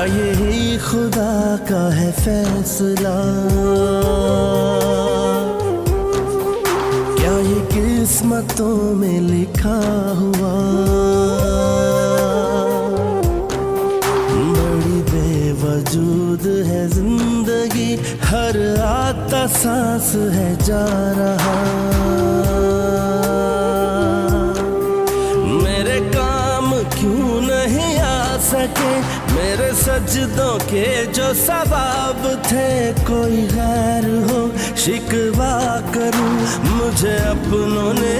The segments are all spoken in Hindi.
यही खुदा का है फैसला, क्या ये किस्मतों में लिखा हुआ। बड़ी बेवजूद है जिंदगी, हर आता सांस है जा रहा। मेरे काम क्यों नहीं आ सके, मेरे सजदों के जो सवाब थे। कोई गैर हो शिकवा करूं, मुझे अपनों ने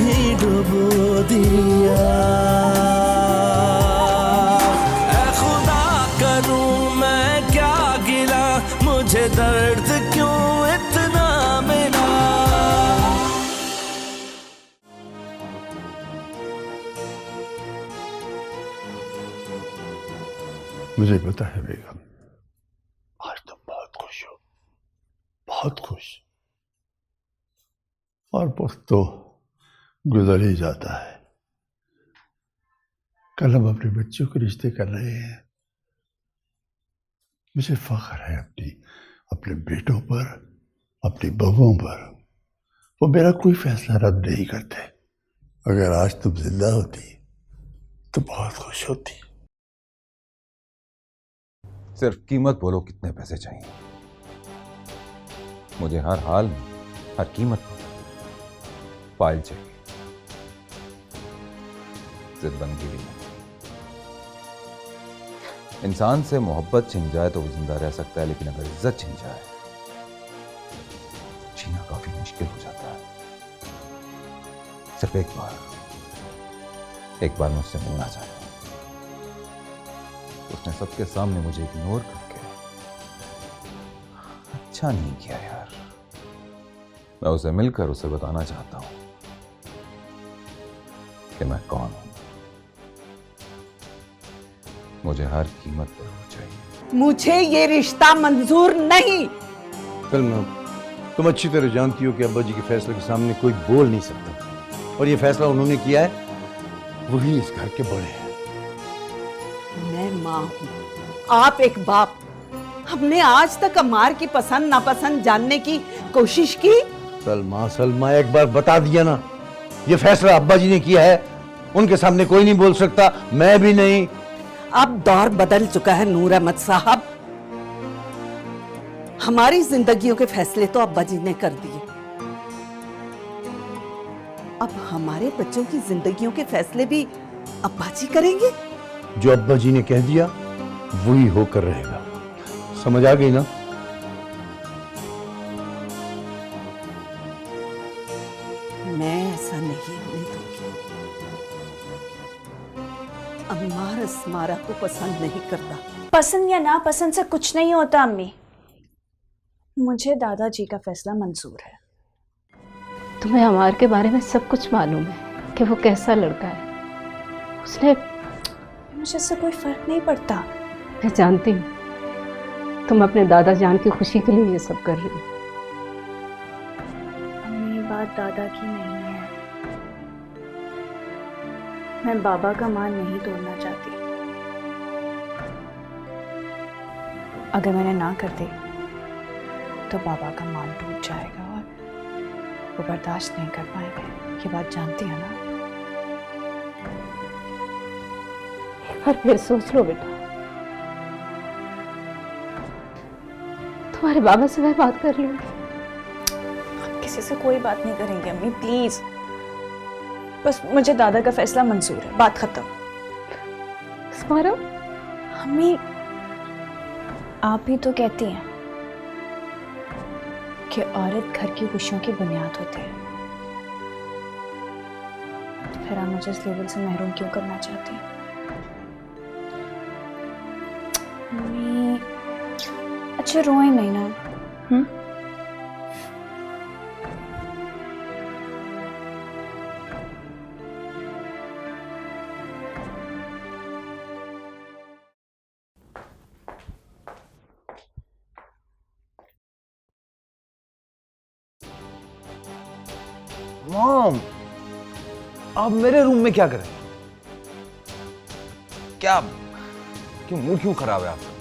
ही डुबो दिया। ऐ खुदा करूं मैं क्या गिला, मुझे दर्द क्यों इतना मिला। मुझे पता है बेगम, आज तुम बहुत खुश हो, बहुत खुश। और वक्त तो गुजर ही जाता है। कल हम अपने बच्चों के रिश्ते कर रहे हैं। मुझे फख्र है अपने बेटों पर, अपनी बहुओं पर। वो मेरा कोई फैसला रद्द नहीं करते। अगर आज तुम जिंदा होती तो बहुत खुश होती। सिर्फ कीमत बोलो, कितने पैसे चाहिए? मुझे हर हाल में, हर कीमत पर फाइल चाहिए। जिंदगी भी नहीं। इंसान से मोहब्बत छिन जाए तो वो जिंदा रह सकता है, लेकिन अगर इज्जत छिन जाए जीना काफी मुश्किल हो जाता है। सिर्फ एक बार मुझसे मिलना चाहे। उसने सबके सामने मुझे इग्नोर करके अच्छा नहीं किया यार। मैं उसे मिलकर उसे बताना चाहता हूं कि मैं कौन हूं। मुझे हर कीमत पर वो चाहिए। मुझे ये रिश्ता मंजूर नहीं। सलमा, तुम अच्छी तरह जानती हो कि अब्बा जी के फैसले के सामने कोई बोल नहीं सकता, और ये फैसला उन्होंने किया है, वही इस घर के बड़े हैं। मैं माँ हूँ, आप एक बाप। हमने आज तक अम्मार की पसंद नापसंद जानने की कोशिश की। सलमा एक बार बता दिया ना, ये फैसला अब्बा जी ने किया है, उनके सामने कोई नहीं बोल सकता, मैं भी नहीं। अब दौर बदल चुका है नूर अहमद साहब। हमारी जिंदगियों के फैसले तो अब्बा जी ने कर दिए, अब हमारे बच्चों की जिंदगियों के फैसले भी अब्बा जी करेंगे। जो अब्बा जी ने कह दिया वही होकर रहेगा। समझ आ गई ना? मैं ऐसा नहीं होने दूंगी। अम्मार अस्मारा को पसंद नहीं करता। पसंद या ना पसंद से कुछ नहीं होता अम्मी। मुझे दादाजी का फैसला मंजूर है। तुम्हें अमार के बारे में सब कुछ मालूम है कि वो कैसा लड़का है। उसने मुझे इससे कोई फर्क नहीं पड़ता। मैं जानती हूँ तुम अपने दादा जान की खुशी के लिए ये सब कर रही हो। अम्मी, ये बात दादा की नहीं है। मैं बाबा का मान नहीं तोड़ना चाहती। अगर मैंने ना कर दी तो बाबा का मान टूट जाएगा और वो बर्दाश्त नहीं कर पाएंगे। ये बात जानती है ना? एक बार फिर सोच लो बेटा। तुम्हारे बाबा से मैं बात कर लूंगी। हम किसी से कोई बात नहीं करेंगे अम्मी, प्लीज। बस मुझे दादा का फैसला मंजूर है, बात खत्म। स्मारा, अम्मी, आप भी तो कहती हैं कि औरत घर की खुशियों की बुनियाद होती है। फिर आप मुझे इस लेवल से महरूम क्यों करना चाहती हैं? मम्मी, अच्छा रोए नहीं ना। मॉम, आप मेरे रूम में क्या करें? क्या क्यों मूड क्यों खराब है आपका?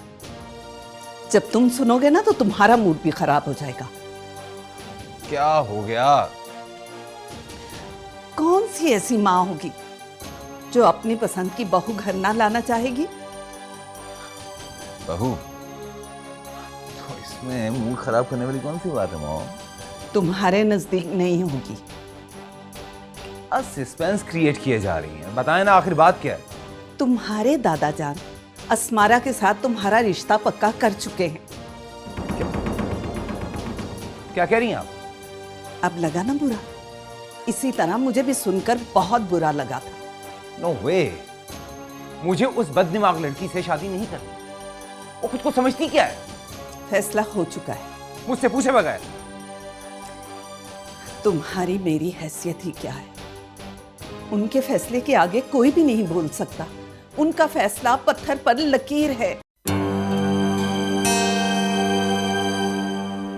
जब तुम सुनोगे ना तो तुम्हारा मूड भी खराब हो जाएगा। क्या हो गया? कौन सी ऐसी माँ होगी जो अपनी पसंद की बहू घर ना लाना चाहेगी? बहू, तो इसमें मूड खराब करने वाली कौन सी बात है मॉम? तुम्हारे नजदीक नहीं होगी। सस्पेंस क्रिएट किए जा रही हैं। बताएं ना, आखिर बात क्या है? तुम्हारे दादा जान अस्मारा के साथ तुम्हारा रिश्ता पक्का कर चुके हैं। क्या कह रही हैं आप? अब लगा ना बुरा? इसी तरह मुझे भी सुनकर बहुत बुरा लगा था। नो वे, मुझे उस बददिमाग लड़की से शादी नहीं करनी। वो खुद को समझती क्या है? फैसला हो चुका है। मुझसे पूछे बगैर। तुम्हारी मेरी हैसियत ही क्या है? उनके फैसले के आगे कोई भी नहीं बोल सकता। उनका फैसला पत्थर पर लकीर है।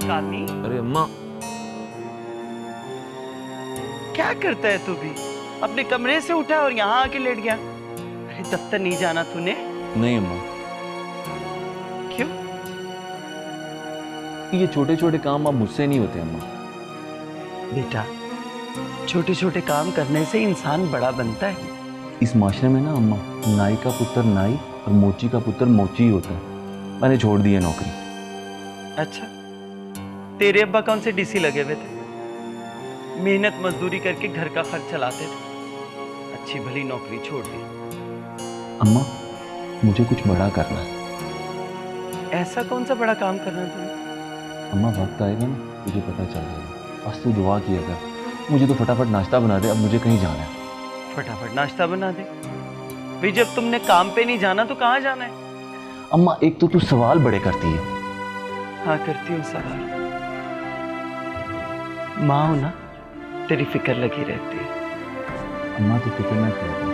कामी, अरे अम्मा, क्या करता है तू भी? अपने कमरे से उठा और यहाँ आके लेट गया। अरे दफ्तर नहीं जाना तूने? नहीं अम्मा, क्यों? ये छोटे छोटे काम अब मुझसे नहीं होते अम्मा। बेटा, छोटे छोटे काम करने से इंसान बड़ा बनता है। इस माशरे में ना अम्मा, नाई का पुत्र नाई और मोची का पुत्र मोची ही होता है। मैंने छोड़ दी है नौकरी। अच्छा, तेरे अब्बा कौन से डीसी लगे हुए थे? मेहनत मजदूरी करके घर का खर्च चलाते थे। अच्छी भली नौकरी छोड़ दी। अम्मा, मुझे कुछ बड़ा करना है। ऐसा कौन सा बड़ा काम करना है तुमने? अम्मा, वक्त आएगा ना, तुझे पता चल जाएगा। बस तू दुआ किया कर। मुझे तो फटाफट नाश्ता बना दे, अब मुझे कहीं जाना है। फटाफट नाश्ता बना दे भाई। जब तुमने काम पे नहीं जाना तो कहाँ जाना है? अम्मा, एक तो तू सवाल बड़े करती है। हाँ, करती हूँ सवाल। माँ हो ना, तेरी फिक्र लगी रहती है। अम्मा, तो फिक्र ना किया कर,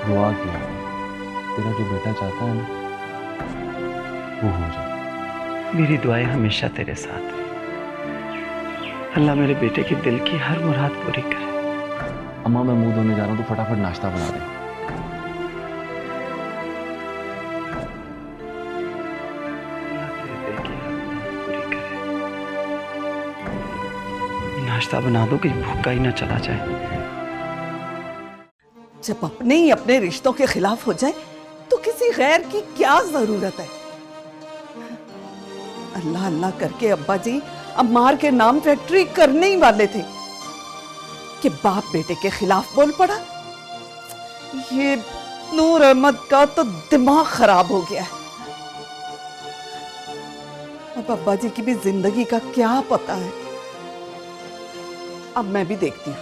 दुआ किया कर। तेरा जो बेटा चाहता है ना, वो हो जाए। मेरी दुआएं हमेशा तेरे साथ हैं। अल्लाह मेरे बेटे के दिल की हर मुराद पूरी करे। अम्मा, मैं मुंह धोने जा रहा हूँ, तो फटाफट नाश्ता बना दे। अल्लाह तेरे दिल की हर मुराद पूरी करे। नाश्ता बना दो कि भूखा ही ना चला जाए। जब अपने ही अपने रिश्तों के खिलाफ हो जाए तो किसी गैर की क्या जरूरत है? अल्लाह अल्लाह करके अब्बा जी अम्मार के नाम फैक्ट्री करने ही वाले थे कि बाप बेटे के खिलाफ बोल पड़ा। ये नूर अहमद का तो दिमाग खराब हो गया है। अब अब्बा जी की भी जिंदगी का क्या पता है। अब मैं भी देखती हूँ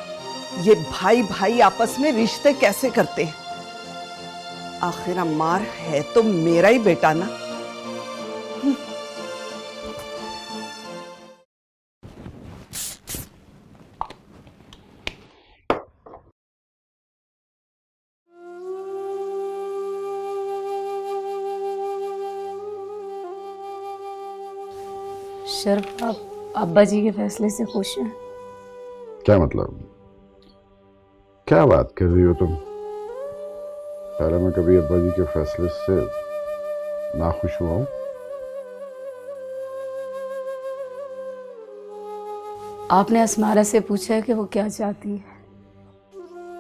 ये भाई भाई आपस में रिश्ते कैसे करते हैं। आखिर अम्मार है तो मेरा ही बेटा ना। शर्फ, आप अब्बा जी के फैसले से खुश हैं? क्या मतलब? क्या बात कर रही हो तुम? पहले मैं कभी अब्बा जी के फैसले से नाखुश हुआ हूं? आपने अस्मारा से पूछा है कि वो क्या चाहती है?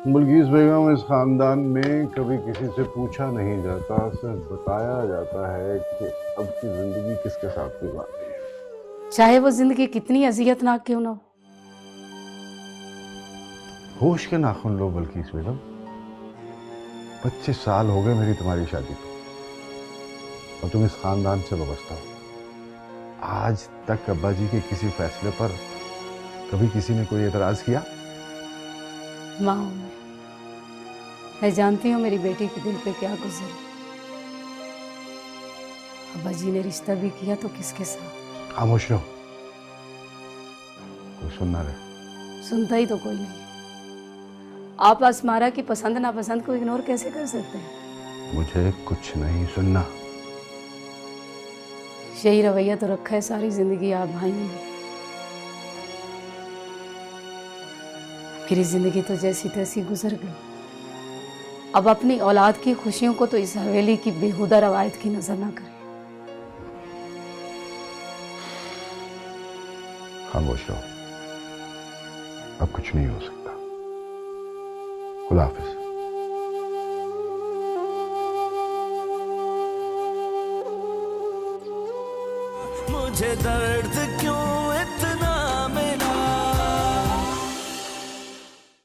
बुल्कीस बेगम, इस खानदान में कभी किसी से पूछा नहीं जाता, सिर्फ बताया जाता है कि अब की जिंदगी किसके साथ गुजारनी है। चाहे वो जिंदगी कितनी अजियतनाक क्यों ना हो। होश के नाखून लो बुल्कीस बेगम। 25 साल हो गए मेरी तुम्हारी शादी को और तुम इस खानदान से वाबस्ता हो। आज तक अब्बा जी के किसी फैसले पर कभी किसी ने कोई एतराज किया? माँ हूं मैं जानती हूँ मेरी बेटी के दिल पे क्या गुजरे। अब्बा जी ने रिश्ता भी किया तो किसके साथ? खामोश रहो, कोई सुनना रहे। सुनता ही तो कोई नहीं। आप अस्मारा की पसंद नापसंद को इग्नोर कैसे कर सकते हैं? मुझे कुछ नहीं सुनना। यही रवैया तो रखा है सारी जिंदगी आप भाइयों ने। मेरी जिंदगी तो जैसी तैसी गुजर गई। अब अपनी औलाद की खुशियों को तो इस हवेली की बेहुदा रवायत की नजर ना करे। खामोश रहो, अब कुछ नहीं हो सकता। खुदा हाफिज। मुझे दर्द क्यों